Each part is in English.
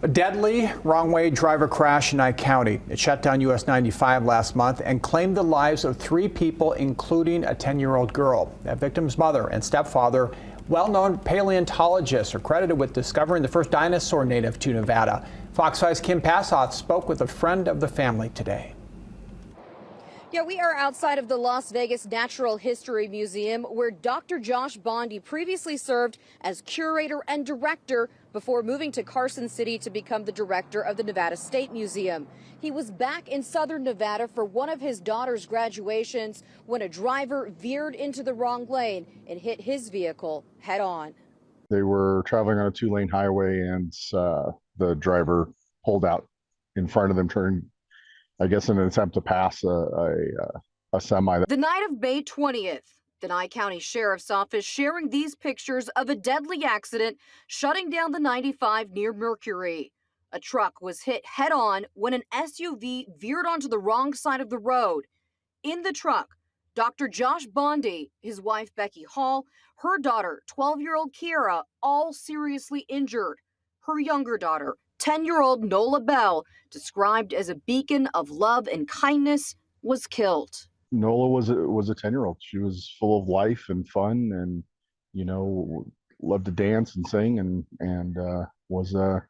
A deadly wrong-way driver crash in Nye County. It shut down US 95 last month and claimed the lives of 3 people, including a 10-year-old girl. That victim's mother and stepfather, well-known paleontologists, are credited with discovering the first dinosaur native to Nevada. Fox 5's Kim Passoff spoke with a friend of the family today. Yeah, we are outside of the Las Vegas Natural History Museum, where Dr. Josh Bondi previously served as curator and director before moving to Carson City to become the director of the Nevada State Museum. He was back in southern Nevada for one of his daughter's graduations when a driver veered into the wrong lane and hit his vehicle head on. They were traveling on a 2-lane highway, and the driver pulled out in front of them, turning, I guess, in an attempt to pass a semi. The night of May 20th, the Nye County Sheriff's Office sharing these pictures of a deadly accident shutting down the 95 near Mercury. A truck was hit head-on when an SUV veered onto the wrong side of the road. In the truck, Dr. Josh Bondi, his wife Becky Hall, her daughter, 12-year-old Kiera, all seriously injured. Her younger daughter, 10-year-old Nola Bell, described as a beacon of love and kindness, was killed. Nola was a 10-year-old. She was full of life and fun, and loved to dance and sing, and was the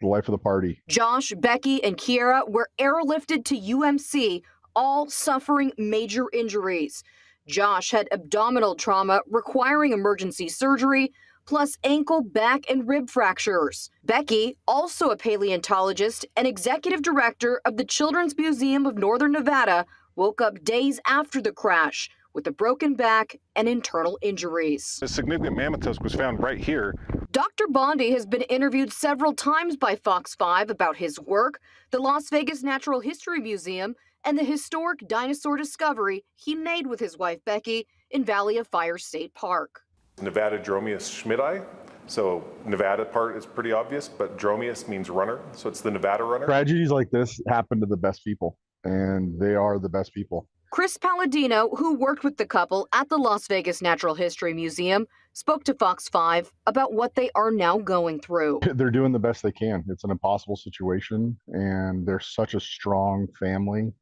life of the party. Josh, Becky, and Kiera were airlifted to UMC, all suffering major injuries. Josh had abdominal trauma requiring emergency surgery, plus ankle, back, and rib fractures. Becky, also a paleontologist and executive director of the Children's Museum of Northern Nevada, woke up days after the crash with a broken back and internal injuries. A significant mammoth tusk was found right here. Dr. Bondi has been interviewed several times by Fox 5 about his work, the Las Vegas Natural History Museum, and the historic dinosaur discovery he made with his wife Becky in Valley of Fire State Park. Nevada Dromaeus schmidti. So Nevada part is pretty obvious, but Dromaeus means runner. So it's the Nevada runner. Tragedies like this happen to the best people, and they are the best people. Chris Palladino, who worked with the couple at the Las Vegas Natural History Museum, spoke to Fox 5 about what they are now going through. They're doing the best they can. It's an impossible situation, and they're such a strong family.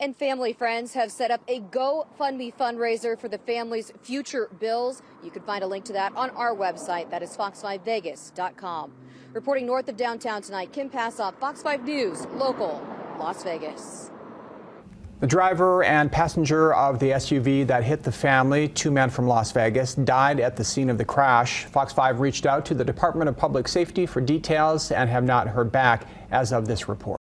And family friends have set up a GoFundMe fundraiser for the family's future bills. You can find a link to that on our website. That is fox5vegas.com. Reporting north of downtown tonight, Kim Passoff, Fox 5 News, local, Las Vegas. The driver and passenger of the SUV that hit the family, 2 men from Las Vegas, died at the scene of the crash. Fox 5 reached out to the Department of Public Safety for details and have not heard back as of this report.